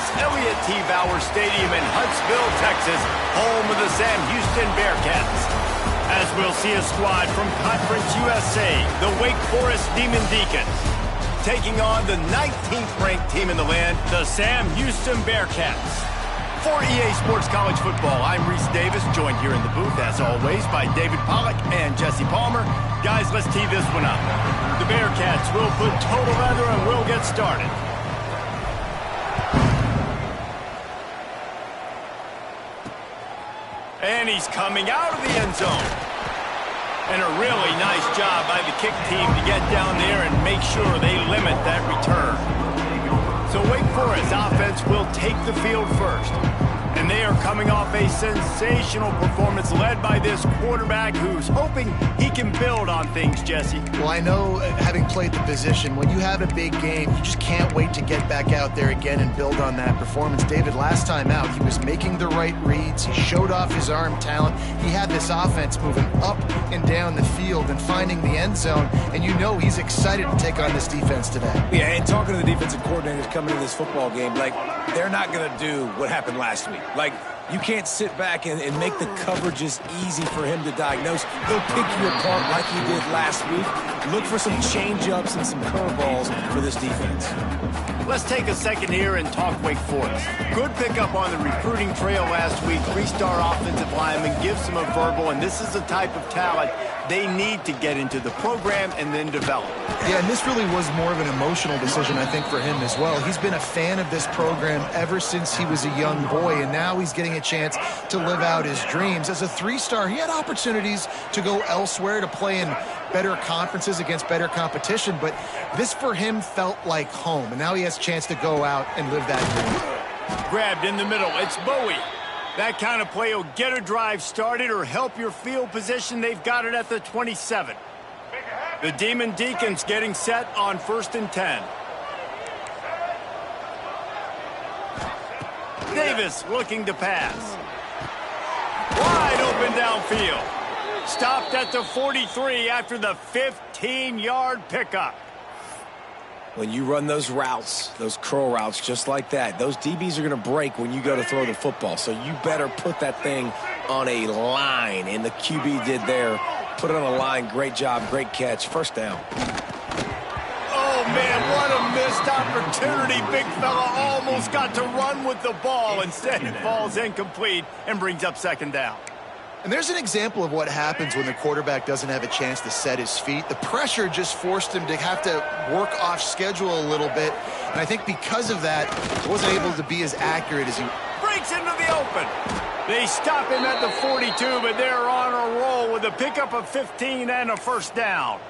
U.S. Elliott T. Bauer Stadium in Huntsville, Texas, home of the Sam Houston Bearcats. As we'll see a squad from Conference USA, the Wake Forest Demon Deacons, taking on the 19th-ranked team in the land, the Sam Houston Bearcats. For EA Sports College Football, I'm Reese Davis, joined here in the booth, as always, by David Pollack and Jesse Palmer. Guys, let's tee this one up. The Bearcats will put total leather and we'll get started. And he's coming out of the end zone. And a really nice job by the kick team to get down there and make sure they limit that return. So Wake Forest offense will take the field first. And they are coming off a sensational performance led by this quarterback who's hoping he can build on things, Jesse. Well, I know, having played the position, when you have a big game, you just can't wait to get back out there again and build on that performance. David, last time out, he was making the right reads. He showed off his arm talent. He had this offense moving up and down the field and finding the end zone. And you know he's excited to take on this defense today. Yeah, and talking to the defensive coordinators coming into this football game, like, they're not going to do what happened last week. Like, you can't sit back and make the coverages easy for him to diagnose. He'll pick you apart like he did last week. Look for some change-ups and some curveballs for this defense. Let's take a second here and talk Wake Forest. Good pickup on the recruiting trail last week. Three-star offensive lineman gives them a verbal, and this is the type of talent they need to get into the program and then develop. Yeah, and this really was more of an emotional decision, I think, for him as well. He's been a fan of this program ever since he was a young boy, and now he's getting a chance to live out his dreams. As a three-star, he had opportunities to go elsewhere, to play in better conferences against better competition, but this for him felt like home, and now he has a chance to go out and live that dream. Grabbed in the middle, it's Bowie. That kind of play will get a drive started or help your field position. They've got it at the 27. The Demon Deacons getting set on 1st and 10. Davis looking to pass. Wide open downfield. Stopped at the 43 after the 15-yard pickup. When you run those routes, those curl routes just like that, those DBs are going to break when you go to throw the football. So you better put that thing on a line, and the QB did there. Put it on a line. Great job, great catch. First down. Oh, man, what a missed opportunity. Big fella almost got to run with the ball. Instead, it falls incomplete and brings up 2nd down. And there's an example of what happens when the quarterback doesn't have a chance to set his feet. The pressure just forced him to have to work off schedule a little bit. And I think because of that, he wasn't able to be as accurate as he... Breaks into the open. They stop him at the 42, but they're on a roll with a pickup of 15 and a 1st down.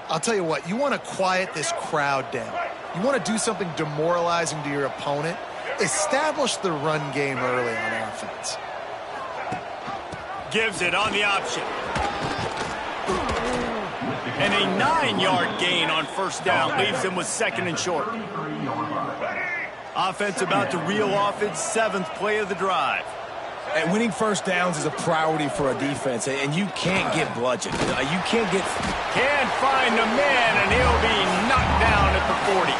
I'll tell you what, you want to quiet this crowd down. You want to do something demoralizing to your opponent. Establish the run game early on offense. Gives it on the option. And a 9-yard gain on 1st down leaves him with 2nd and short. Offense about to reel off its 7th play of the drive. And winning 1st downs is a priority for a defense, and you can't get bludgeoned. You can't get... Can't find the man, and he'll be knocked down at the 40.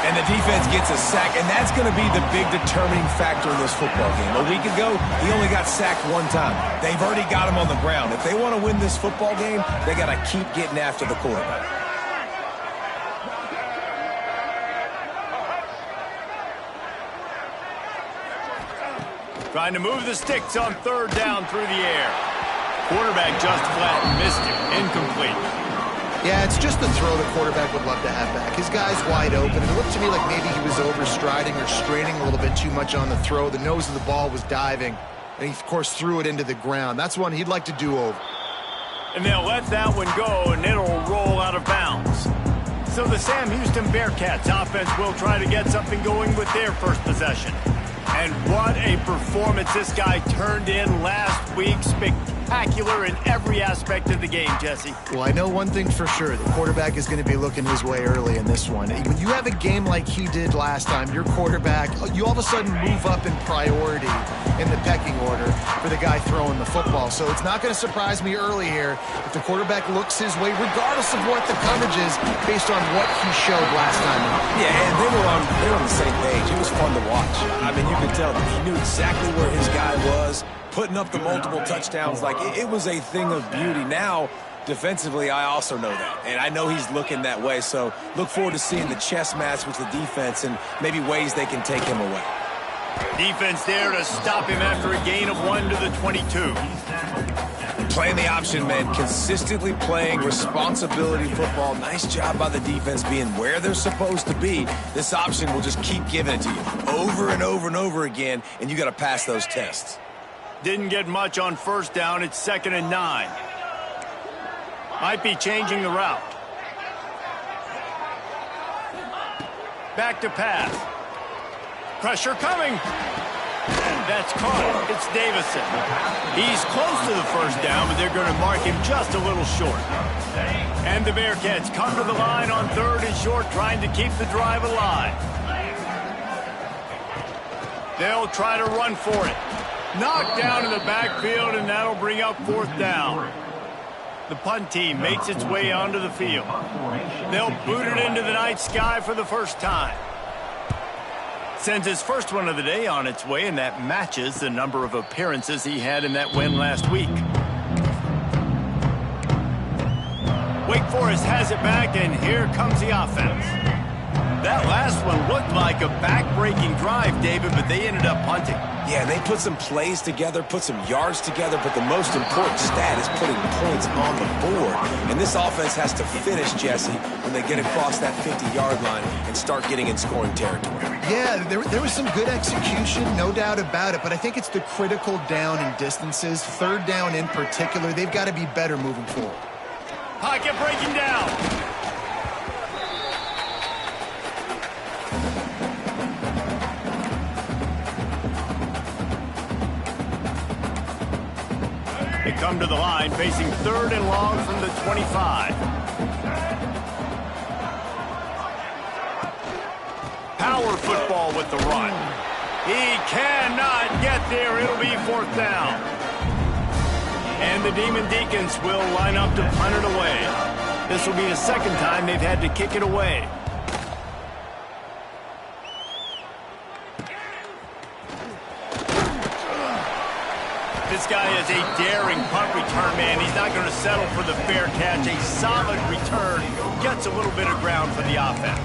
And the defense gets a sack, and that's going to be the big determining factor in this football game. A week ago, he only got sacked 1 time. They've already got him on the ground. If they want to win this football game, they got to keep getting after the quarterback. Trying to move the sticks on 3rd down through the air. Quarterback just flat missed him. Incomplete. Yeah, it's just the throw the quarterback would love to have back. His guy's wide open. It looked to me like maybe he was overstriding or straining a little bit too much on the throw. The nose of the ball was diving, and he, of course, threw it into the ground. That's one he'd like to do over. And they'll let that one go, and it'll roll out of bounds. So the Sam Houston Bearcats offense will try to get something going with their first possession. And what a performance this guy turned in last week. spectacular in every aspect of the game, Jesse. Well, I know one thing for sure. The quarterback is going to be looking his way early in this one. When you have a game like he did last time, your quarterback, you all of a sudden move up in priority in the pecking order for the guy throwing the football. So it's not going to surprise me early here if the quarterback looks his way, regardless of what the coverage is, based on what he showed last time. Yeah, and they were on the same page. It was fun to watch. I mean, you could tell he knew exactly where his guy was, putting up the multiple touchdowns. Like, it was a thing of beauty. Now, defensively, I also know that. And I know he's looking that way. So look forward to seeing the chess match with the defense and maybe ways they can take him away. Defense there to stop him after a gain of 1 to the 22. Playing the option, man. Consistently playing responsibility football. Nice job by the defense being where they're supposed to be. This option will just keep giving it to you over and over and over again, and you got to pass those tests. Didn't get much on first down. It's 2nd and 9. Might be changing the route. Back to pass. Pressure coming. And that's caught. It's Davison. He's close to the first down, but they're going to mark him just a little short. And the Bearcats come to the line on 3rd and short, trying to keep the drive alive. They'll try to run for it. Knocked down in the backfield, and that'll bring up 4th down. The punt team makes its way onto the field. They'll boot it into the night sky for the first time. Sends his first one of the day on its way, and that matches the number of appearances he had in that win last week. Wake Forest has it back, and here comes the offense. That last one looked like a back-breaking drive, David, but they ended up punting. Yeah, they put some plays together, put some yards together, but the most important stat is putting points on the board. And this offense has to finish, Jesse, when they get across that 50-yard line and start getting in scoring territory. Yeah, there was some good execution, no doubt about it, but I think it's the critical down and distances, 3rd down in particular. They've got to be better moving forward. Pocket breaking down. They come to the line, facing 3rd and long from the 25. Power football with the run. He cannot get there. It'll be 4th down. And the Demon Deacons will line up to punt it away. This will be the 2nd time they've had to kick it away. This guy is a daring punt return man. He's not going to settle for the fair catch. A solid return gets a little bit of ground for the offense.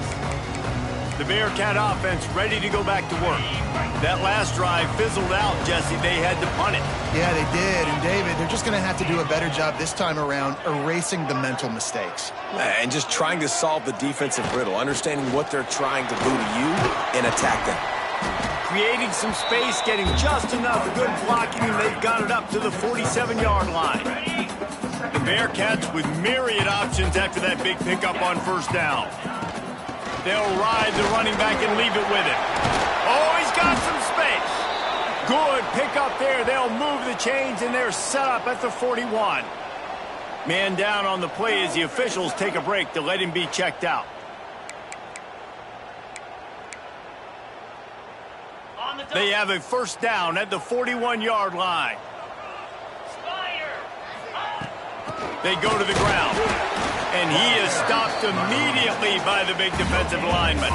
The Bearcat offense ready to go back to work. That last drive fizzled out, Jesse. They had to punt it. Yeah, they did. And, David, they're just going to have to do a better job this time around erasing the mental mistakes. And just trying to solve the defensive riddle, understanding what they're trying to do to you and attack them. Creating some space, getting just enough good blocking, and they've got it up to the 47-yard line. The Bearcats with myriad options after that big pickup on first down. They'll ride the running back and leave it with him. Oh, he's got some space. Good pickup there. They'll move the chains, and they're set up at the 41. Man down on the play as the officials take a break to let him be checked out. They have a first down at the 41-yard line. They go to the ground. And he is stopped immediately by the big defensive lineman.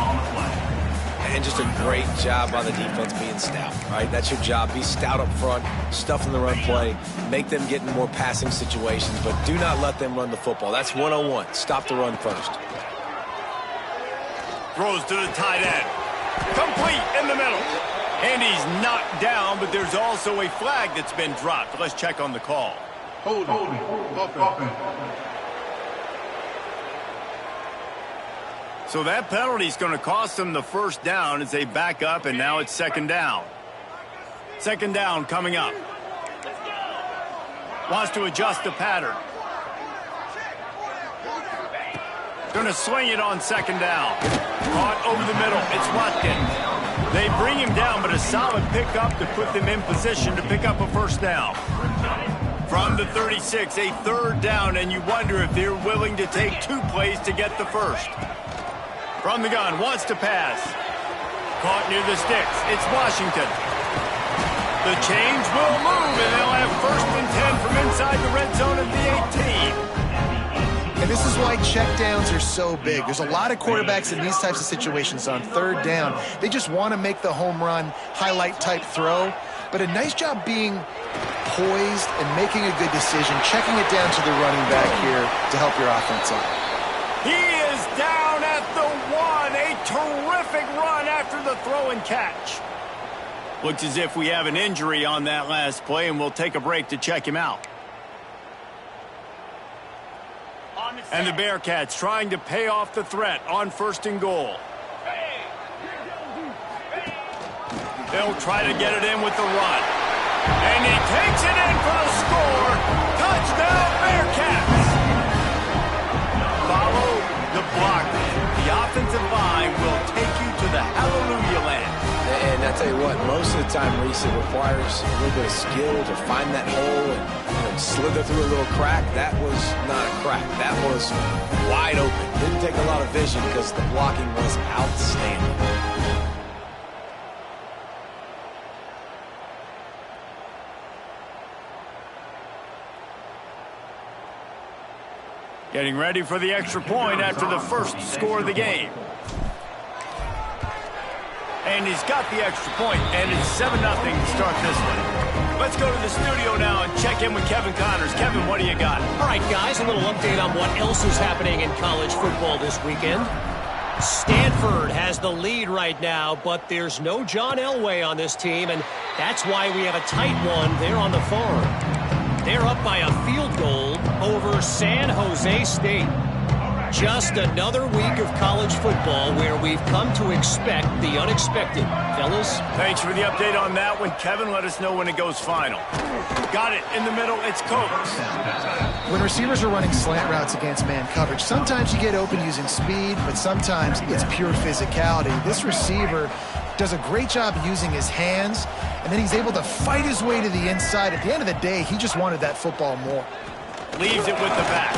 And just a great job by the defense being stout, right? That's your job. Be stout up front, stuff in the run play, make them get in more passing situations, but do not let them run the football. That's 101. Stop the run first. Throws to the tight end. Complete in the middle. And he's knocked down, but there's also a flag that's been dropped. Let's check on the call. Hold it. So that penalty is going to cost them the first down as they back up, and now it's 2nd down. 2nd down coming up. Wants to adjust the pattern. Going to swing it on 2nd down. Caught over the middle. It's Watkins. They bring him down, but a solid pickup to put them in position to pick up a first down. From the 36, a third down, and you wonder if they're willing to take 2 plays to get the first. From the gun, wants to pass. Caught near the sticks. It's Washington. The change will move, and they'll have 1st and 10 from inside the red zone of the 18. And this is why checkdowns are so big. There's a lot of quarterbacks in these types of situations on 3rd down. They just want to make the home run, highlight-type throw. But a nice job being poised and making a good decision, checking it down to the running back here to help your offense out. He is down at the 1. A terrific run after the throw and catch. Looks as if we have an injury on that last play, and we'll take a break to check him out. And the Bearcats trying to pay off the threat on 1st and goal. They'll try to get it in with the run. And he takes it in for the score. Touchdown, Bearcats. Follow the block. The offensive line will take you to the hallelujah land. And I tell you what, most of the time, Reese, it requires a little bit of skill to find that hole and slither through a little crack. That was not a crack. That was wide open. Didn't take a lot of vision because the blocking was outstanding. Getting ready for the extra point after the first score of the game. And he's got the extra point, and it's 7-0 to start this one. Let's go to the studio now and check in with Kevin Connors. Kevin, what do you got? All right, guys, a little update on what else is happening in college football this weekend. Stanford has the lead right now, but there's no John Elway on this team, and that's why we have a tight one there on the farm. They're up by a field goal over San Jose State. Just another week of college football where we've come to expect the unexpected. Fellas? Thanks for the update on that one, Kevin. Let us know when it goes final. Got it in the middle. It's Coates. When receivers are running slant routes against man coverage, sometimes you get open using speed, but sometimes it's pure physicality. This receiver does a great job using his hands, and then he's able to fight his way to the inside. At the end of the day, he just wanted that football more. Leaves it with the back.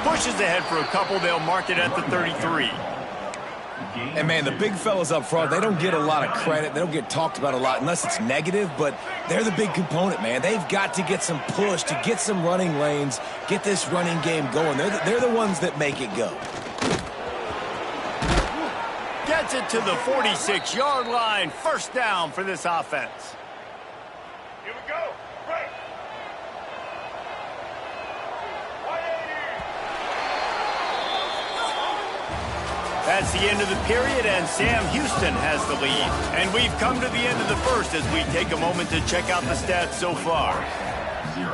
Pushes ahead for a couple. They'll mark it at the 33. And, man, the big fellas up front, they don't get a lot of credit. They don't get talked about a lot unless it's negative, but they're the big component, man. They've got to get some push, to get some running lanes, get this running game going. They're the ones that make it go. Gets it to the 46-yard line. 1st down for this offense. Here we go. Right. That's the end of the period, and Sam Houston has the lead. And we've come to the end of the first as we take a moment to check out the stats so far. 0.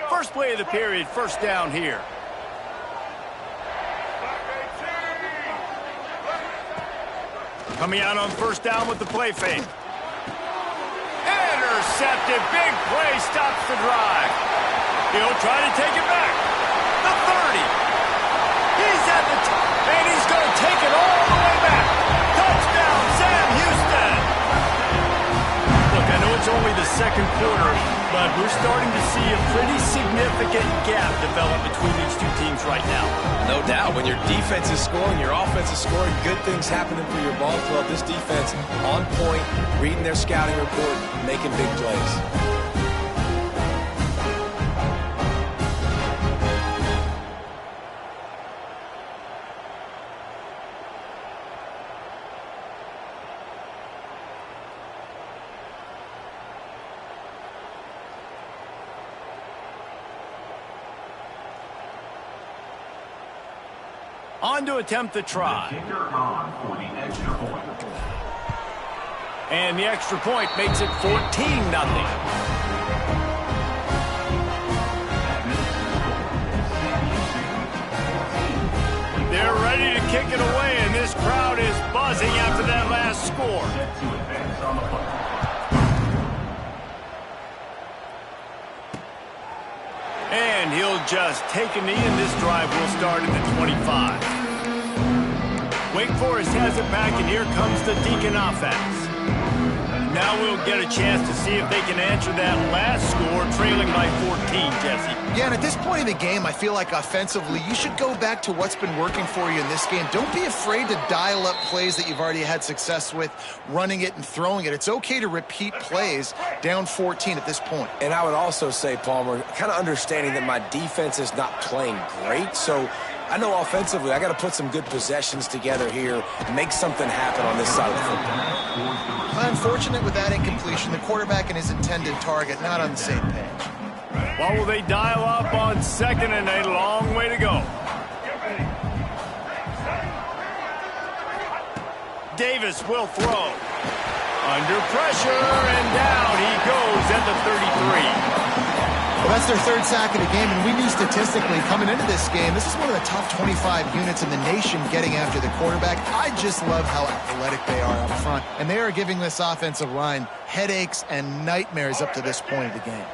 First play of the period, 1st down here. Coming out on 1st down with the play fake. Intercepted. Big play stops the drive. He'll try to take it back. The 30. He's at the top, and he's going to take it all the way back. Touchdown, Sam Houston. Look, I know it's only the 2nd quarter, but we're starting to see a pretty significant gap develop between these two teams right now. No doubt. When your defense is scoring, your offense is scoring, good things happening for your ball club. This defense on point, reading their scouting report, making big plays. On to attempt the try. Kicker on for the extra point. And the extra point makes it 14-0. They're ready to kick it away, and this crowd is buzzing after that last score. Set to advance on the play. And he'll will just take a knee, and this drive will start at the 25. Wake Forest has it back, and here comes the Deacon offense. Now we'll get a chance to see if they can answer that last score, trailing by 14, Jesse. Yeah, and at this point in the game, I feel like offensively, you should go back to what's been working for you in this game. Don't be afraid to dial up plays that you've already had success with, running it and throwing it. It's okay to repeat plays down 14 at this point. And I would also say, Palmer, kind of understanding that my defense is not playing great, so I know offensively I got to put some good possessions together here, make something happen on this side of the football. Unfortunate with that incompletion, the quarterback and his intended target not on the same page. Well, will they dial up on second and a long way to go? Davis will throw. Under pressure, and down he goes at the 33. Well, that's their third sack of the game, and we knew statistically coming into this game, this is one of the top 25 units in the nation getting after the quarterback. I just love how athletic they are up front, and they are giving this offensive line headaches and nightmares up to this point of the game.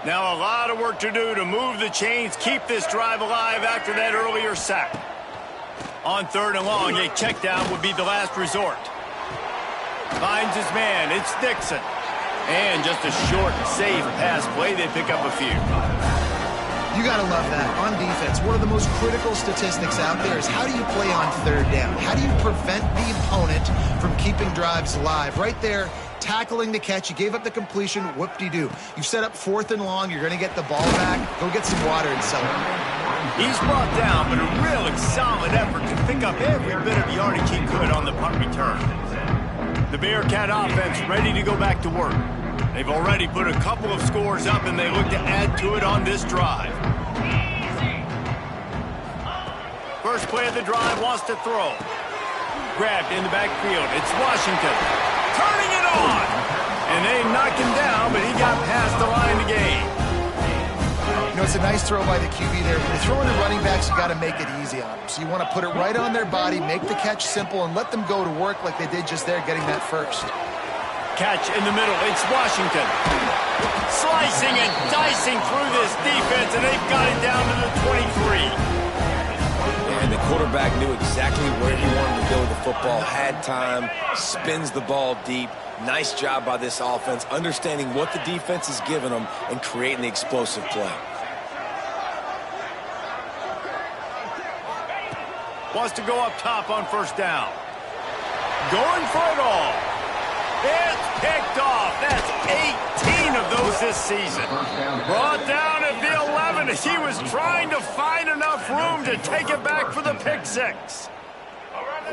Now a lot of work to do to move the chains, keep this drive alive after that earlier sack. On third and long, a check down would be the last resort. Finds his man, it's Dixon. And just a short, safe pass play, they pick up a few. You got to love that. On defense, one of the most critical statistics out there is how do you play on third down? How do you prevent the opponent from keeping drives alive? Right there, tackling the catch. You gave up the completion. Whoop-de-doo. You've set up fourth and long. You're going to get the ball back. Go get some water and celebrate. He's brought down, but a really solid effort to pick up every bit of yardage he could on the punt return. The Bearcat offense ready to go back to work. They've already put a couple of scores up, and they look to add to it on this drive. First play of the drive, wants to throw. Grabbed in the backfield. It's Washington. Turning it on! And they knocked him down, but he got past the line to gain. You know, it's a nice throw by the QB there. When you're throwing the running backs, you got to make it easy on them. So you want to put it right on their body, make the catch simple, and let them go to work like they did just there, getting that first. Catch in the middle, it's Washington. Slicing and dicing through this defense, and they've got it down to the 23. And the quarterback knew exactly where he wanted to go with the football, had time, spins the ball deep. Nice job by this offense, understanding what the defense is giving them and creating the explosive play. Wants to go up top on first down. Going for it all. It's picked off. That's 18 of those this season. Brought down at the 11 as he was trying to find enough room to take it back for the pick six.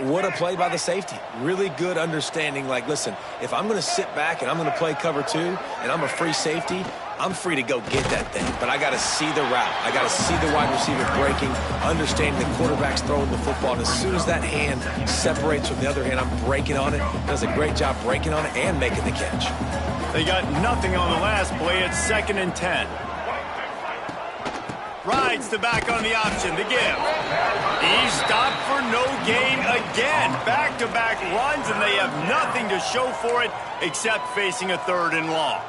What a play by the safety. Really good understanding. Like, listen, if I'm going to sit back and I'm going to play cover two and I'm a free safety, I'm free to go get that thing. But I got to see the route. I got to see the wide receiver breaking, understanding the quarterback's throwing the football. And as soon as that hand separates from the other hand, I'm breaking on it. Does a great job breaking on it and making the catch. They got nothing on the last play. It's 2nd and 10. Rides the back on the option, the give. He's stopped for no gain again. Back-to-back runs, and they have nothing to show for it except facing a 3rd and long.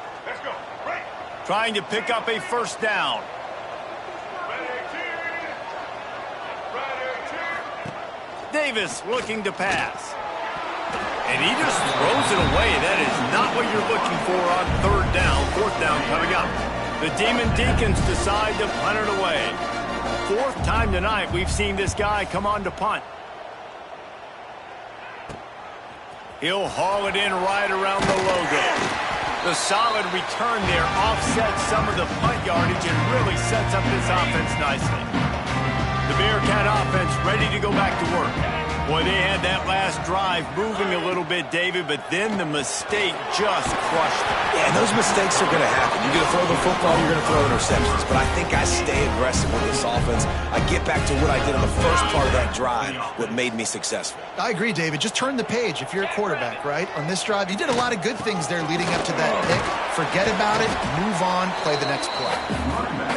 Trying to pick up a first down. Davis looking to pass. And he just throws it away. That is not what you're looking for on 3rd down. 4th down coming up. The Demon Deacons decide to punt it away. 4th time tonight we've seen this guy come on to punt. He'll haul it in right around the logo. The solid return there offsets some of the punt yardage and really sets up this offense nicely. The Bearcat offense ready to go back to work. Boy, they had that last drive moving a little bit, David, but then the mistake just crushed them. Yeah, and those mistakes are going to happen. You're going to throw the football, you're going to throw interceptions. But I think I stay aggressive with this offense. I get back to what I did on the first part of that drive, what made me successful. I agree, David. Just turn the page if you're a quarterback, right? On this drive, you did a lot of good things there leading up to that pick. Forget about it, move on, play the next play.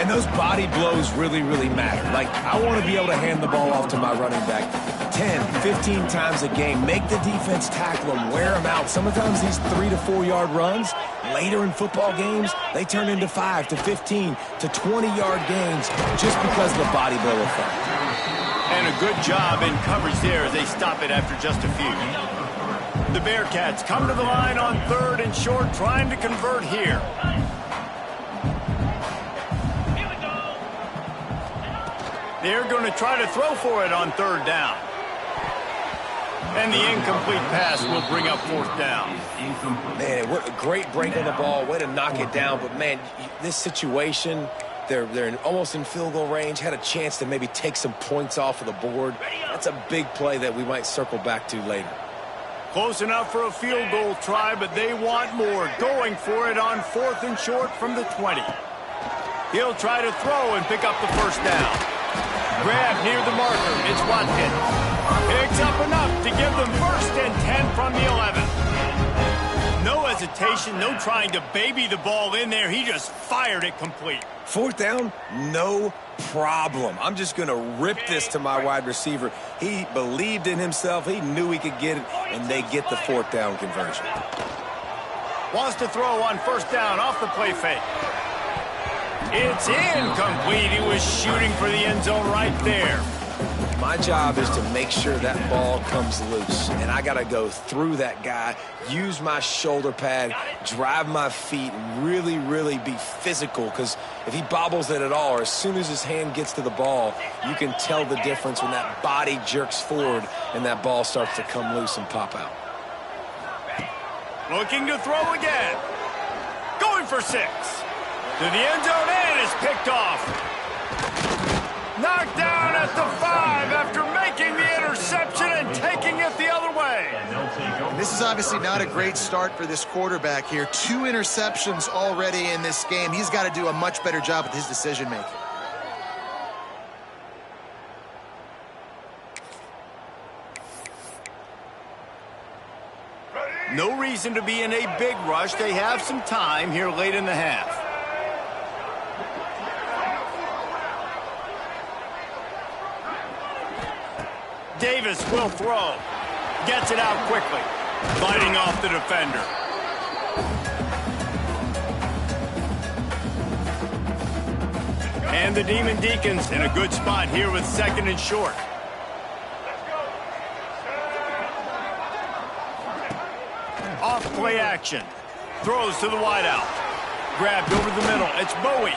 And those body blows really, really matter. Like, I want to be able to hand the ball off to my running back 10, 15 times a game. Make the defense tackle them, wear them out. Sometimes these 3 to 4 yard runs, later in football games, they turn into 5 to 15 to 20-yard gains just because of the body blow effect. And a good job in coverage there as they stop it after just a few. The Bearcats come to the line on 3rd and short, trying to convert here. They're going to try to throw for it on 3rd down. And the incomplete pass will bring up 4th down. Man, what a great break on the ball. Way to knock it down. But, man, this situation, they're almost in field goal range, had a chance to maybe take some points off of the board. That's a big play that we might circle back to later. Close enough for a field goal try, but they want more. Going for it on 4th and short from the 20. He'll try to throw and pick up the 1st down. Grab near the marker. It's Watkins. Picks up enough to give them 1st and 10 from the 11. No hesitation, no trying to baby the ball in there. He just fired it complete. 4th down, no problem. I'm just going to rip this to my wide receiver. He believed in himself. He knew he could get it, and they get the 4th down conversion. Wants to throw on 1st down off the play fake. It's incomplete. He was shooting for the end zone right there. My job is to make sure that ball comes loose, and I got to go through that guy, use my shoulder pad, drive my feet, and really, really be physical, because if he bobbles it at all, or as soon as his hand gets to the ball, you can tell the difference when that body jerks forward and that ball starts to come loose and pop out. Looking to throw again. Going for 6. To the end zone, and is picked off. Knocked down at the 5 after making the interception and taking it the other way. And this is obviously not a great start for this quarterback here. 2 interceptions already in this game. He's got to do a much better job with his decision-making. No reason to be in a big rush. They have some time here late in the half. Davis will throw. Gets it out quickly. Fighting off the defender. And the Demon Deacons in a good spot here with 2nd and short. Off play action. Throws to the wideout. Grabbed over the middle. It's Bowie.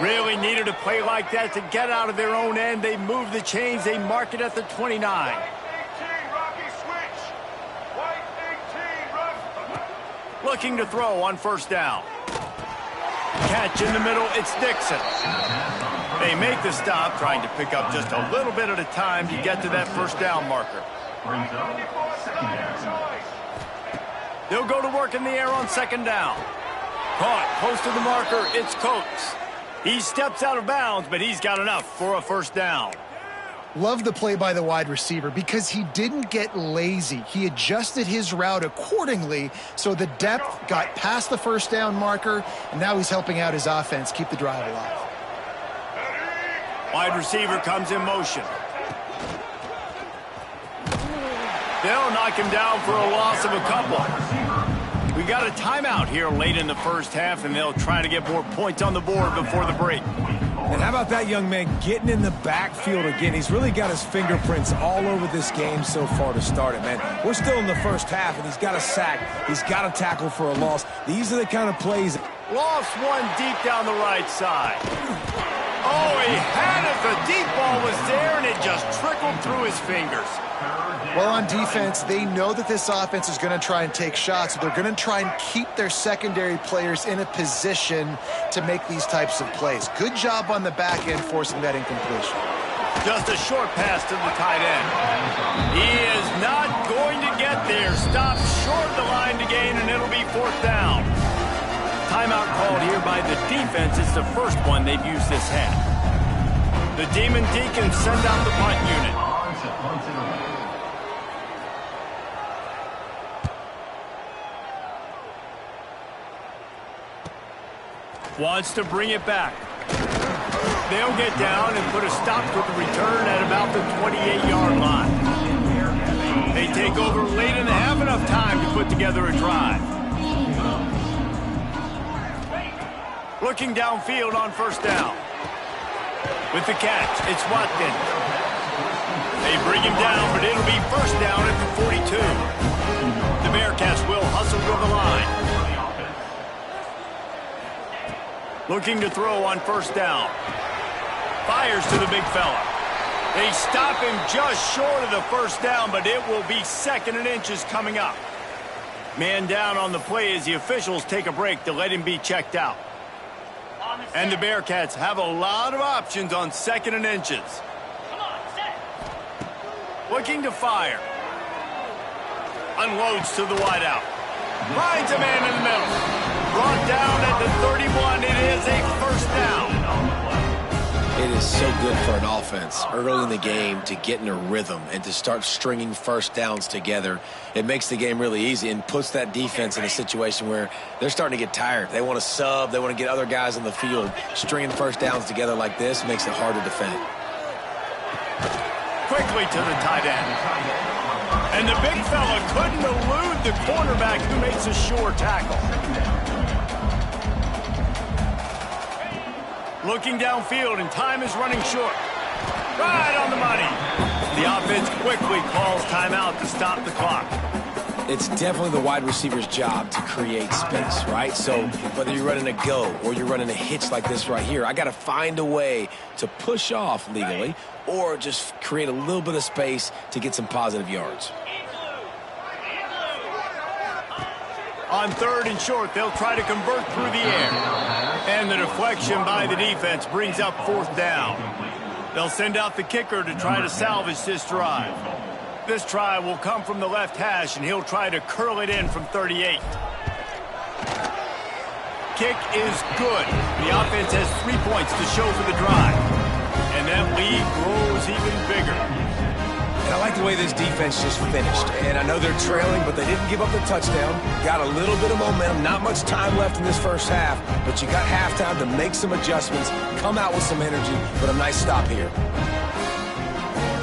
Really needed a play like that to get out of their own end. They move the chains. They mark it at the 29. Looking to throw on 1st down. Catch in the middle. It's Dixon. They make the stop, trying to pick up just a little bit at a time to get to that 1st down marker. They'll go to work in the air on 2nd down. Caught close to the marker. It's Coates. He steps out of bounds, but he's got enough for a 1st down. Love the play by the wide receiver because he didn't get lazy. He adjusted his route accordingly, so the depth got past the 1st down marker, and now he's helping out his offense keep the drive alive. Wide receiver comes in motion. They'll knock him down for a loss of a couple. We got a timeout here late in the 1st half, and they'll try to get more points on the board before the break. And how about that young man getting in the backfield again? He's really got his fingerprints all over this game so far to start it, man. We're still in the 1st half, and he's got a sack. He's got a tackle for a loss. These are the kind of plays. Lost one deep down the right side. Oh, he had it. The deep ball was there, and it just trickled through his fingers. Well, on defense, they know that this offense is going to try and take shots. They're going to try and keep their secondary players in a position to make these types of plays. Good job on the back end forcing that incompletion. Just a short pass to the tight end. He is not going to get there. Stopped short of the line to gain, and it'll be 4th down. Timeout called here by the defense. It's the first one they've used this half. The Demon Deacons send out the punt unit. Wants to bring it back. They'll get down and put a stop to the return at about the 28-yard line. They take over late in the half, enough time to put together a drive. Looking downfield on first down. With the catch, it's Watkins. They bring him down, but it'll be first down at the 42. The Bearcats will hustle to the line. Looking to throw on first down. Fires to the big fella. They stop him just short of the first down, but it will be 2nd and inches coming up. Man down on the play as the officials take a break to let him be checked out. And the Bearcats have a lot of options on 2nd and inches. Looking to fire. Unloads to the wideout. Finds a man in the middle. Brought down at the 31. It is a first down. It is so good for an offense early in the game to get in a rhythm and to start stringing first downs together. It makes the game really easy and puts that defense in a situation where they're starting to get tired. They want to sub. They want to get other guys on the field. Stringing first downs together like this makes it hard to defend. Quickly to the tight end. And the big fella couldn't elude the cornerback who makes a sure tackle. Looking downfield, and time is running short. Right on the money. The offense quickly calls timeout to stop the clock. It's definitely the wide receiver's job to create space, right? So whether you're running a go or you're running a hitch like this right here, I got to find a way to push off legally or just create a little bit of space to get some positive yards. On 3rd and short, they'll try to convert through the air. And the deflection by the defense brings up 4th down. They'll send out the kicker to try to salvage this drive. This try will come from the left hash, and he'll try to curl it in from 38. Kick is good. The offense has 3 points to show for the drive. And that lead grows even bigger. And I like the way this defense just finished. And I know they're trailing, but they didn't give up the touchdown. Got a little bit of momentum. Not much time left in this first half, but you got halftime to make some adjustments, come out with some energy, but a nice stop here.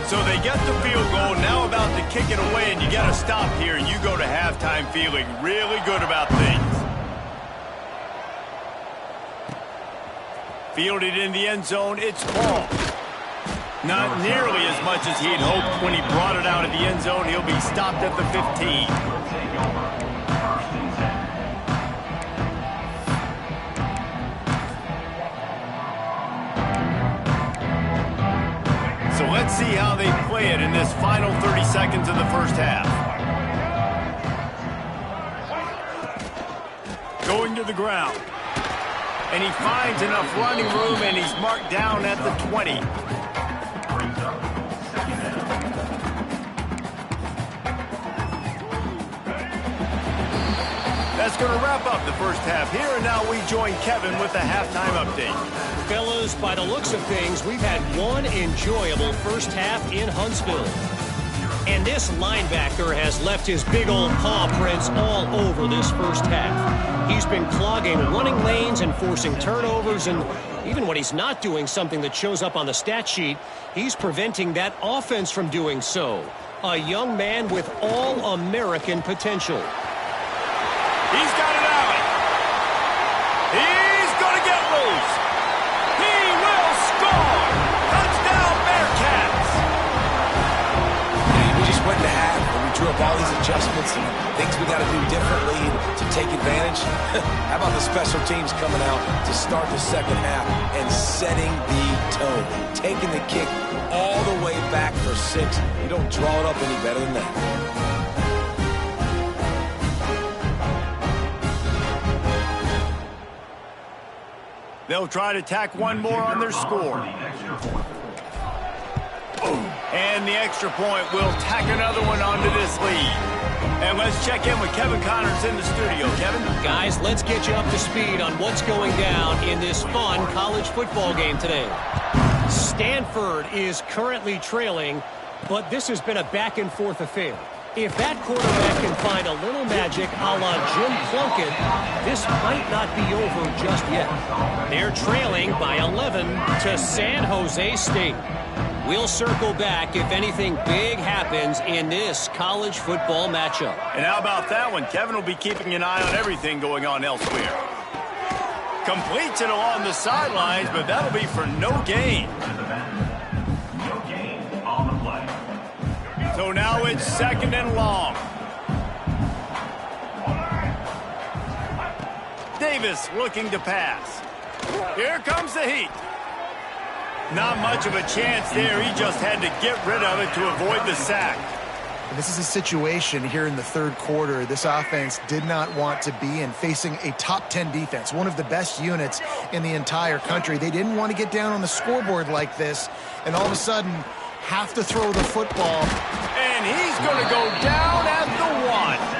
So they get the field goal, now about to kick it away, and you got to stop here, and you go to halftime feeling really good about things. Fielded in the end zone, it's Paul. Not nearly as much as he'd hoped when he brought it out of the end zone. He'll be stopped at the 15. So let's see how they play it in this final 30 seconds of the first half. Going to the ground. And he finds enough running room, and he's marked down at the 20. That's going to wrap up the first half here, and now we join Kevin with the halftime update. Fellas, by the looks of things, we've had one enjoyable first half in Huntsville. And this linebacker has left his big old paw prints all over this first half. He's been clogging running lanes and forcing turnovers, and even when he's not doing something that shows up on the stat sheet, he's preventing that offense from doing so. A young man with all-American potential. He's got it out. He's going to get loose. He will score. Touchdown, Bearcats. We just went to half, and we drew up all these adjustments and things we got to do differently to take advantage. How about the special teams coming out to start the second half and setting the tone, taking the kick all the way back for 6. You don't draw it up any better than that. They'll try to tack one more on their score. And the extra point will tack another one onto this lead. And let's check in with Kevin Connors in the studio. Kevin? Guys, let's get you up to speed on what's going down in this fun college football game today. Stanford is currently trailing, but this has been a back-and-forth affair. If that quarterback can find a little magic a la Jim Plunkett, this might not be over just yet. They're trailing by 11 to San Jose State. We'll circle back if anything big happens in this college football matchup. And how about that one? Kevin will be keeping an eye on everything going on elsewhere. Completes it along the sidelines, but that'll be for no gain. No gain on the play. So now it's 2nd and long. Davis looking to pass. Here comes the heat. Not much of a chance there. He just had to get rid of it to avoid the sack. This is a situation here in the 3rd quarter this offense did not want to be in, facing a top 10 defense, one of the best units in the entire country. They didn't want to get down on the scoreboard like this, and all of a sudden have to throw the football. And he's going to go down at the 1.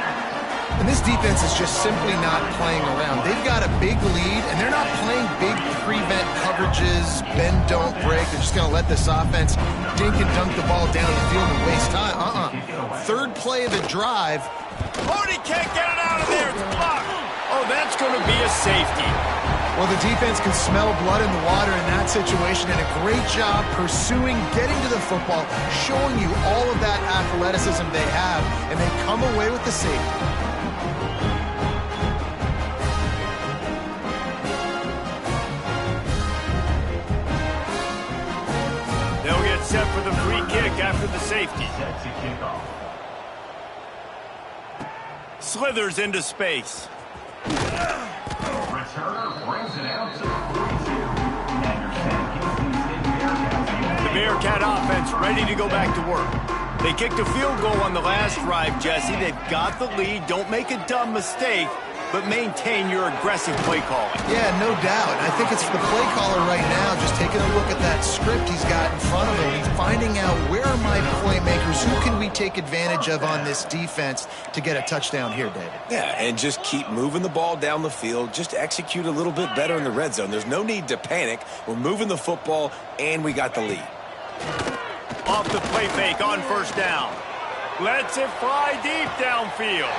And this defense is just simply not playing around. They've got a big lead, and they're not playing big prevent coverages, bend, don't break. They're just going to let this offense dink and dunk the ball down the field and waste time. 3rd play of the drive. Oh, he can't get it out of there. It's blocked. Oh, that's going to be a safety. Well, the defense can smell blood in the water in that situation, and a great job pursuing, getting to the football, showing you all of that athleticism they have, and they come away with the safety. They'll get set for the free kick after the safety. Set to kick off. Slithers into space. Returner brings it out to the 42. And your Sam Houston State Bearcats. The Bearcat offense ready to go back to work. They kicked a field goal on the last drive, Jesse. They've got the lead. Don't make a dumb mistake, but maintain your aggressive play calling. Yeah, no doubt. I think it's the play caller right now just taking a look at that script he's got in front of him. He's finding out where are my playmakers, who can we take advantage of on this defense to get a touchdown here, David. Yeah, and just keep moving the ball down the field. Just execute a little bit better in the red zone. There's no need to panic. We're moving the football, and we got the lead. Off the play fake on 1st down. Lets it fly deep downfield.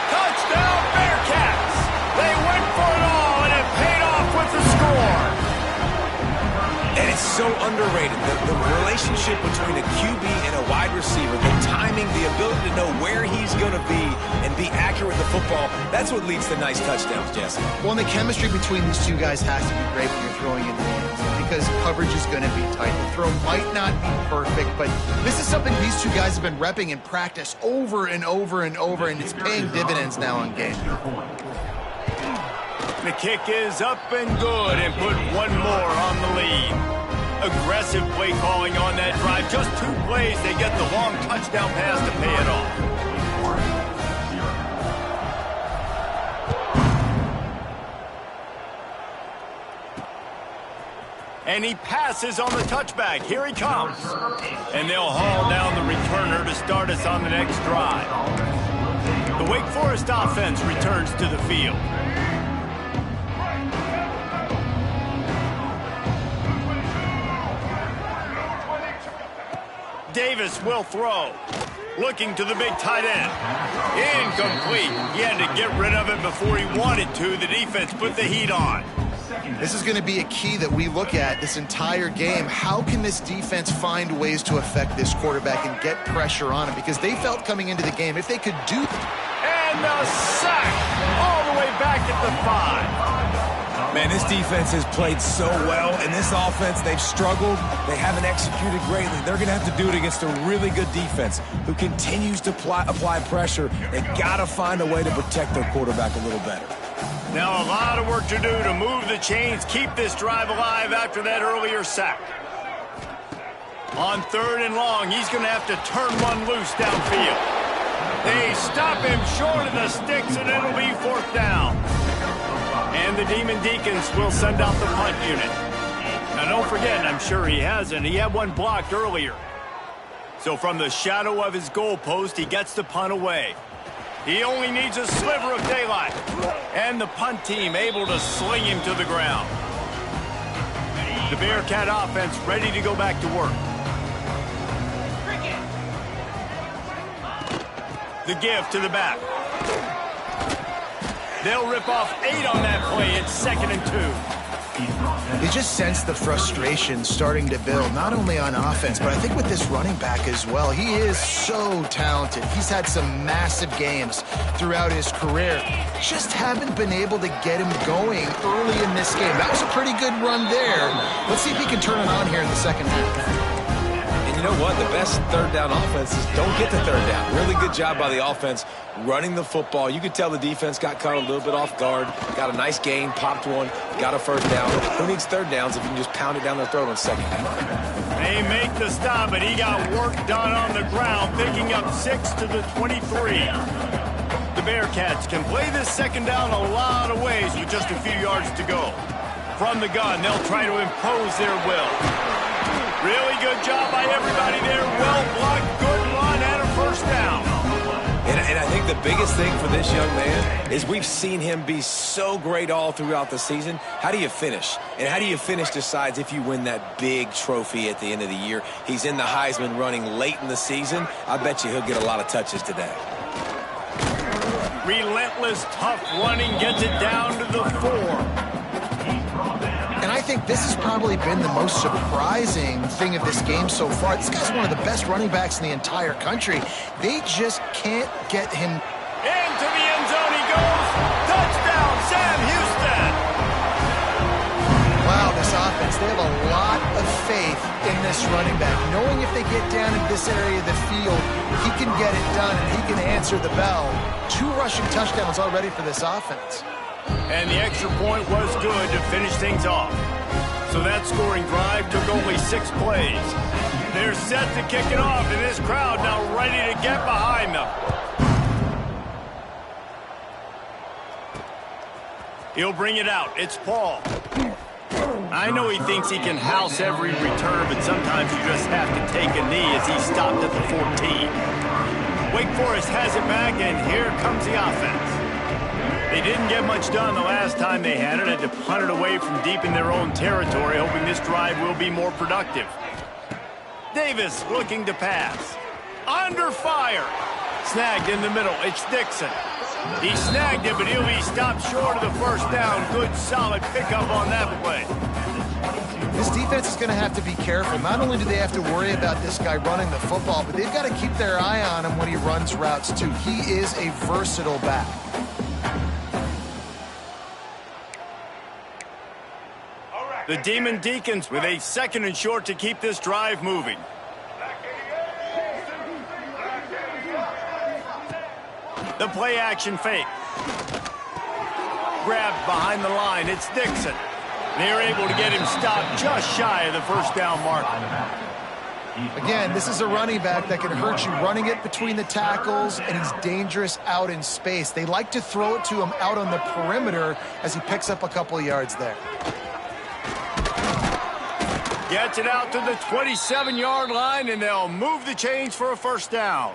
Touchdown Bearcats! They went for it all, and it paid off with the score. And it's so underrated. The relationship between a QB and a wide receiver, the timing, the ability to know where he's going to be and be accurate with the football, that's what leads to nice touchdowns, Jesse. Well, and the chemistry between these two guys has to be great when you're throwing in the hands because coverage is going to be tight. The throw might not be perfect, but this is something these two guys have been repping in practice over and over and over, and it's paying dividends now on game. The kick is up and good and put one more on the lead. Aggressive play calling on that drive. Just 2 plays, they get the long touchdown pass to pay it off. And he passes on the touchback. Here he comes. And they'll haul down the returner to start us on the next drive. The Wake Forest offense returns to the field. Davis will throw. Looking to the big tight end. Incomplete. He had to get rid of it before he wanted to. The defense put the heat on. This is going to be a key that we look at this entire game. How can this defense find ways to affect this quarterback and get pressure on him? Because they felt coming into the game, if they could do that. And the sack all the way back at the 5. Man, this defense has played so well, and this offense, they've struggled. They haven't executed greatly. They're going to have to do it against a really good defense who continues to apply pressure. They got to find a way to protect their quarterback a little better. Now a lot of work to do to move the chains, keep this drive alive after that earlier sack. On 3rd and long, he's going to have to turn one loose downfield. They stop him short of the sticks, and it'll be 4th down. And the Demon Deacons will send out the punt unit. Now don't forget, I'm sure he hasn't, he had one blocked earlier. So from the shadow of his goalpost, he gets the punt away. He only needs a sliver of daylight. And the punt team able to sling him to the ground. The Bearcat offense ready to go back to work. The give to the back. They'll rip off 8 on that play. It's 2nd and 2. You just sense the frustration starting to build, not only on offense, but I think with this running back as well. He is so talented. He's had some massive games throughout his career. Just haven't been able to get him going early in this game. That was a pretty good run there. Let's see if he can turn it on here in the second half. And you know what? The best third down offenses don't get to third down. Really good job by the offense running the football. You could tell the defense got caught a little bit off guard. Got a nice gain, popped one, got a first down. Who needs third downs if you can just pound it down their throat on second down? They make the stop, but he got work done on the ground, picking up 6 to the 23. The Bearcats can play this second down a lot of ways with just a few yards to go. From the gun, they'll try to impose their will. Really good job by everybody there. Well blocked, good run, and a first down. And I think the biggest thing for this young man is we've seen him be so great all throughout the season. How do you finish? And how do you finish decides if you win that big trophy at the end of the year. He's in the Heisman running late in the season. I bet you he'll get a lot of touches today. Relentless, tough running gets it down to the 4. And I think this has probably been the most surprising thing of this game so far. This guy's one of the best running backs in the entire country. They just can't get him. Into the end zone he goes. Touchdown, Sam Houston. Wow, this offense, they have a lot of faith in this running back. Knowing if they get down in this area of the field, he can get it done and he can answer the bell. 2 rushing touchdowns already for this offense. And the extra point was good to finish things off. So that scoring drive took only 6 plays. They're set to kick it off, and this crowd now ready to get behind them. He'll bring it out. It's Paul. I know he thinks he can house every return, but sometimes you just have to take a knee as he stopped at the 14. Wake Forest has it back, and here comes the offense. They didn't get much done the last time they had it. Had to punt it away from deep in their own territory, hoping this drive will be more productive. Davis looking to pass. Under fire. Snagged in the middle. It's Dixon. He snagged it, but he'll be stopped short of the first down. Good, solid pickup on that play. This defense is going to have to be careful. Not only do they have to worry about this guy running the football, but they've got to keep their eye on him when he runs routes, too. He is a versatile back. The Demon Deacons with a 2nd and short to keep this drive moving. The play action fake. Grabbed behind the line. It's Dixon. They're able to get him stopped just shy of the first down mark. Again, this is a running back that can hurt you running it between the tackles, and he's dangerous out in space. They like to throw it to him out on the perimeter as he picks up a couple of yards there. Gets it out to the 27-yard line, and they'll move the chains for a first down.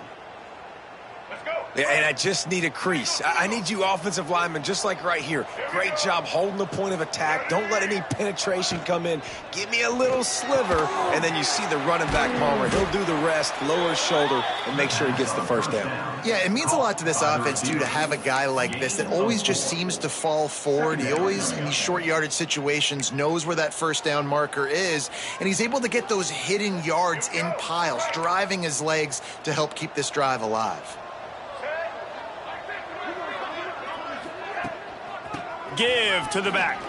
Let's go. And I just need a crease. I need you offensive linemen just like right here. Great job holding the point of attack. Don't let any penetration come in. Give me a little sliver, and then you see the running back Palmer. He'll do the rest, lower his shoulder, and make sure he gets the first down. Yeah, it means a lot to this offense, too, to have a guy like this that always just seems to fall forward. He always, in these short yardage situations, knows where that first down marker is, and he's able to get those hidden yards in piles, driving his legs to help keep this drive alive. Give to the back.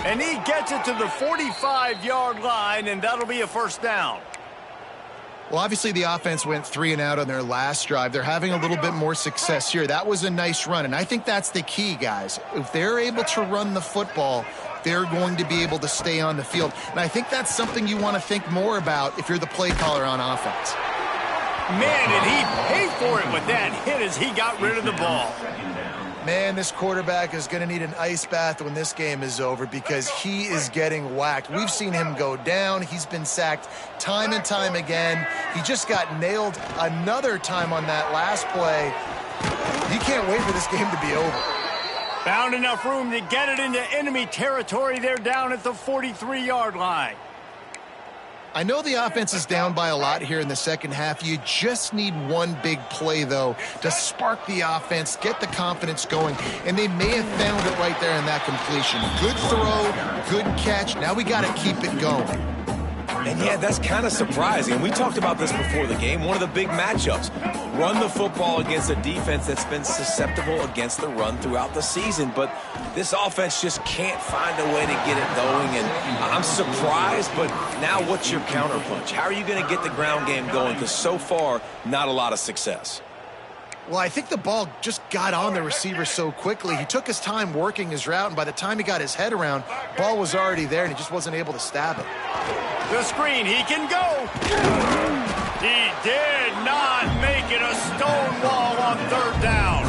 And he gets it to the 45-yard line, and that'll be a first down. Well, obviously the offense went 3 and out on their last drive. They're having a little bit more success here. That was a nice run, and I think that's the key, guys. If they're able to run the football, they're going to be able to stay on the field. And I think that's something you want to think more about if you're the play caller on offense. Man, did he pay for it with that hit as he got rid of the ball. Man, this quarterback is going to need an ice bath when this game is over because he is getting whacked. We've seen him go down. He's been sacked time and time again. He just got nailed another time on that last play. He can't wait for this game to be over. Found enough room to get it into enemy territory. They're down at the 43-yard line. I know the offense is down by a lot here in the second half. You just need one big play, though, to spark the offense, get the confidence going, and they may have found it right there in that completion. Good throw, good catch. Now we got to keep it going. And yeah, that's kind of surprising. We talked about this before the game. One of the big matchups. Run the football against a defense that's been susceptible against the run throughout the season. But this offense just can't find a way to get it going. And I'm surprised, but now what's your counterpunch? How are you going to get the ground game going? Because so far, not a lot of success. Well, I think the ball just got on the receiver so quickly. He took his time working his route, and by the time he got his head around, ball was already there, and he just wasn't able to stab it. The screen, he can go. He did not make it a stone wall on third down.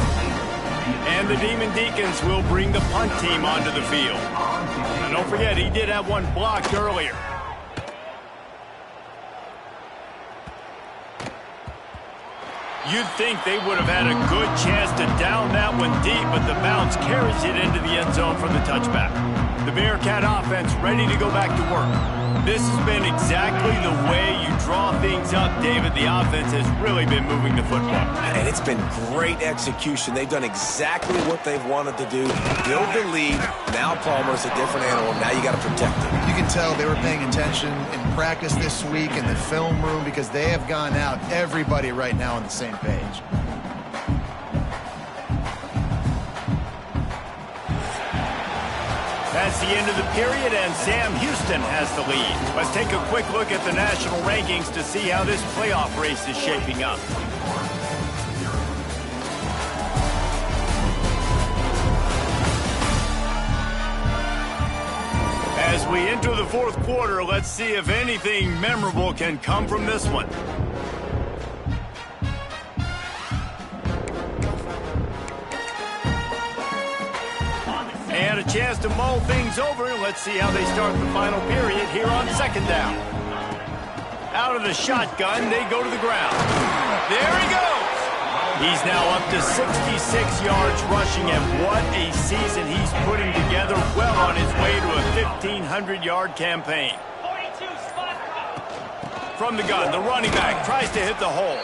And the Demon Deacons will bring the punt team onto the field. And don't forget, he did have one blocked earlier. You'd think they would have had a good chance to down that one deep, but the bounce carries it into the end zone for the touchback. The Bearcat offense ready to go back to work. This has been exactly the way you draw things up, David. The offense has really been moving the football. And it's been great execution. They've done exactly what they've wanted to do. Build the lead. Now Palmer's a different animal. Now you got to protect him. You can tell they were paying attention in practice this week in the film room because they have gone out, everybody right now on the same page. That's the end of the period, and Sam Houston has the lead. Let's take a quick look at the national rankings to see how this playoff race is shaping up. As we enter the fourth quarter, let's see if anything memorable can come from this one. And a chance to mull things over. Let's see how they start the final period here on second down. Out of the shotgun, they go to the ground. There he goes. He's now up to 66 yards rushing, and what a season he's putting together, well on his way to a 1,500-yard campaign. From the gun, the running back tries to hit the hole.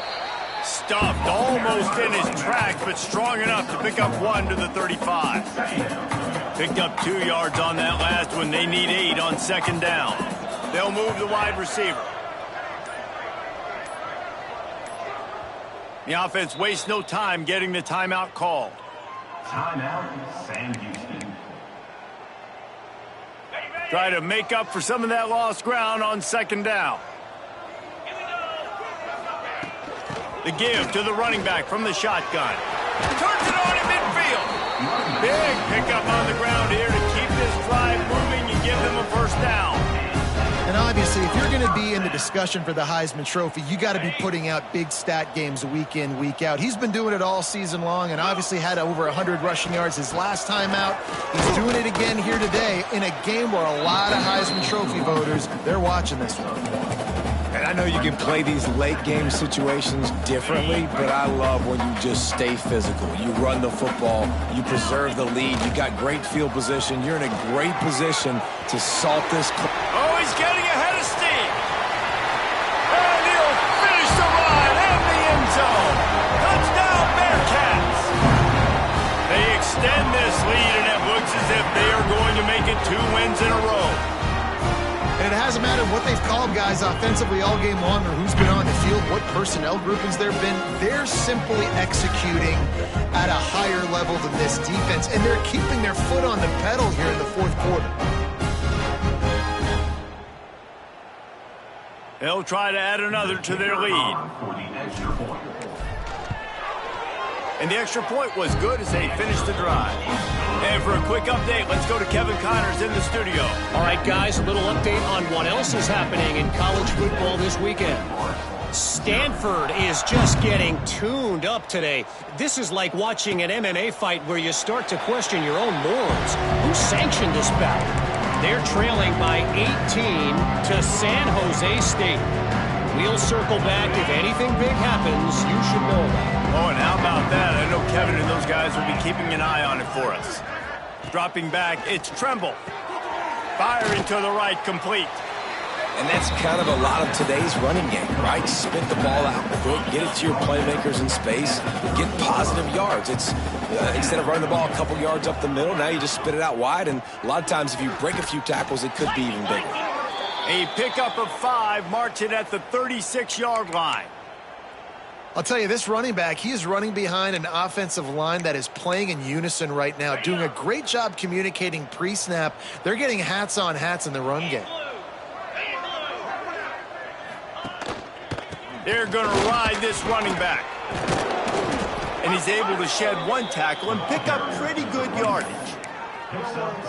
Stuffed almost in his tracks, but strong enough to pick up one to the 35. Picked up 2 yards on that last one. They need 8 on second down. They'll move the wide receiver. The offense wastes no time getting the timeout called. Timeout, Sam Houston. Try to make up for some of that lost ground on second down. The give to the running back from the shotgun. Turns it on in midfield. Big pickup on the ground here to keep this drive moving and give them a first down. And obviously, if you're going to be in the discussion for the Heisman Trophy, you got to be putting out big stat games week in, week out. He's been doing it all season long and obviously had over 100 rushing yards his last time out. He's doing it again here today in a game where a lot of Heisman Trophy voters, they're watching this one. And I know you can play these late-game situations differently, but I love when you just stay physical. You run the football, you preserve the lead, you got great field position. You're in a great position to salt this. Oh, he's getting ahead of steam. And he'll finish the run in the end zone. Touchdown, Bearcats. They extend this lead, and it looks as if they are going to make it 2 wins in a row. And it hasn't mattered what they've called guys offensively all game long or who's been on the field, what personnel groupings there have been. They're simply executing at a higher level than this defense, and they're keeping their foot on the pedal here in the fourth quarter. They'll try to add another to their lead. And the extra point was good as they finished the drive. And for a quick update, let's go to Kevin Connors in the studio. All right, guys, a little update on what else is happening in college football this weekend. Stanford is just getting tuned up today. This is like watching an MMA fight where you start to question your own morals. Who sanctioned this bout? They're trailing by 18 to San Jose State. We'll circle back. If anything big happens, you should know about it. Oh, and how about that? I know Kevin and those guys will be keeping an eye on it for us. Dropping back, it's Tremble. Firing to the right, complete. And that's kind of a lot of today's running game, right? Spit the ball out quick, get it to your playmakers in space, get positive yards. It's instead of running the ball a couple yards up the middle, now you just spit it out wide, and a lot of times if you break a few tackles, it could be even bigger. A pickup of 5, marching at the 36-yard line. I'll tell you, this running back, he is running behind an offensive line that is playing in unison right now, doing a great job communicating pre-snap. They're getting hats on hats in the run game. They're going to ride this running back. And he's able to shed 1 tackle and pick up pretty good yardage.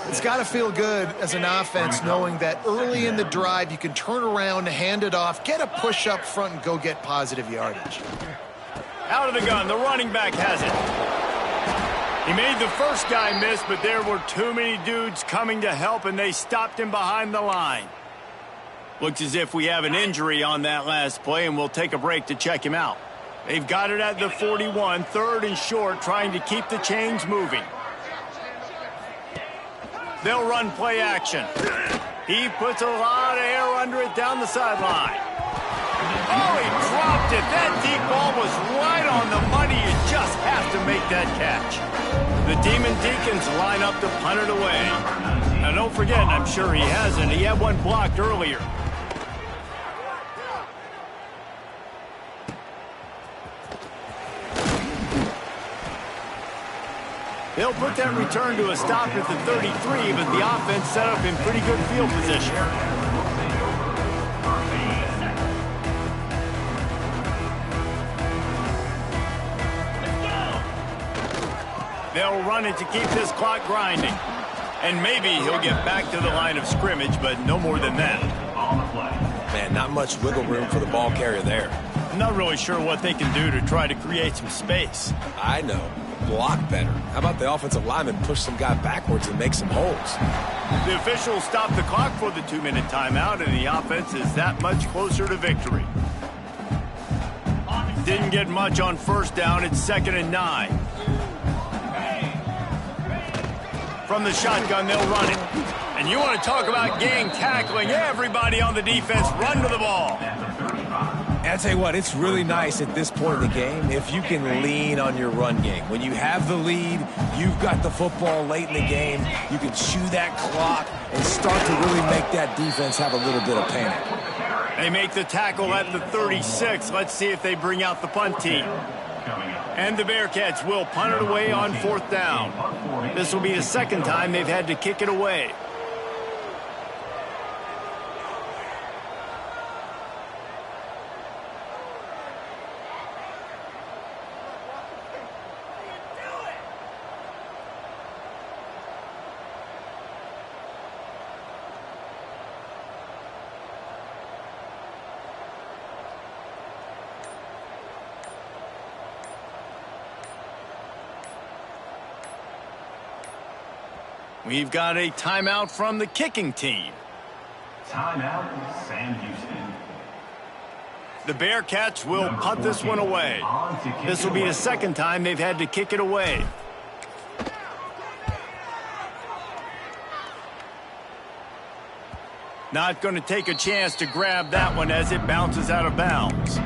It's got to feel good as an offense knowing that early in the drive you can turn around, hand it off, get a push up front, and go get positive yardage. Out of the gun, the running back has it. He made the first guy miss, but there were too many dudes coming to help, and they stopped him behind the line. Looks as if we have an injury on that last play, and we'll take a break to check him out. They've got it at the 41, 3rd and short, trying to keep the chains moving. They'll run play action. He puts a lot of air under it down the sideline. Oh, he dropped it. That deep ball was right on the money. You just have to make that catch. The Demon Deacons line up to punt it away. Now, don't forget, and I'm sure he hasn't, he had 1 blocked earlier. They'll put that return to a stop at the 33, but the offense set up in pretty good field position. They'll run it to keep this clock grinding. And maybe he'll get back to the line of scrimmage, but no more than that. Man, not much wiggle room for the ball carrier there. I'm not really sure what they can do to try to create some space. I know. Block better. How about the offensive lineman push some guy backwards and make some holes? The officials stopped the clock for the 2-minute timeout, and the offense is that much closer to victory. Didn't get much on first down. It's 2nd and 9. From the shotgun, they'll run it. And you want to talk about gang tackling. Everybody on the defense run to the ball. And I tell you what, it's really nice at this point in the game if you can lean on your run game. When you have the lead, you've got the football late in the game, you can chew that clock and start to really make that defense have a little bit of panic. They make the tackle at the 36. Let's see if they bring out the punt team. And the Bearcats will punt it away on 4th down. This will be the 2nd time they've had to kick it away. We've got a timeout from the kicking team. Timeout, Sam Houston. The Bearcats will punt this one away. This will be the 2nd time they've had to kick it away. Not going to take a chance to grab that one as it bounces out of bounds.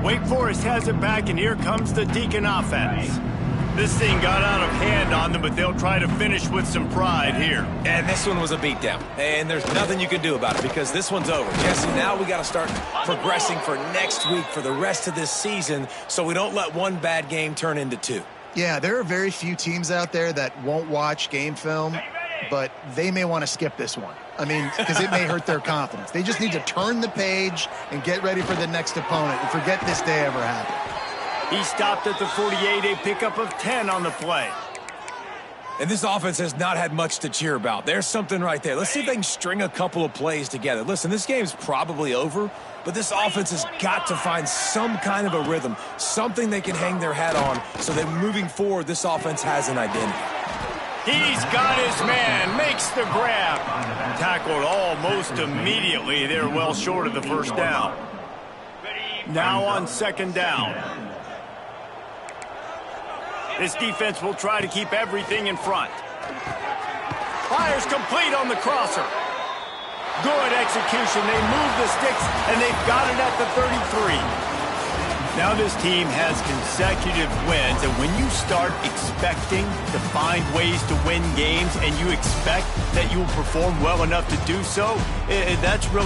Wake Forest has it back, and here comes the Deacon offense. This thing got out of hand on them, but they'll try to finish with some pride here. And this one was a beatdown. And there's nothing you can do about it because this one's over. Jesse, now we got to start progressing for next week for the rest of this season so we don't let one bad game turn into 2. Yeah, there are very few teams out there that won't watch game film, but they may want to skip this one. I mean, because it may hurt their confidence. They just need to turn the page and get ready for the next opponent and forget this day ever happened. He stopped at the 48, a pickup of 10 on the play. And this offense has not had much to cheer about. There's something right there. Let's see if they can string a couple of plays together. Listen, this game's probably over, but this offense has got to find some kind of a rhythm, something they can hang their hat on so that moving forward, this offense has an identity. He's got his man, makes the grab. Tackled almost immediately. They're well short of the first down. Now on 2nd down. This defense will try to keep everything in front. Fires complete on the crosser. Good execution. They move the sticks, and they've got it at the 33. Now this team has consecutive wins, and when you start expecting to find ways to win games and you expect that you will perform well enough to do so, that's really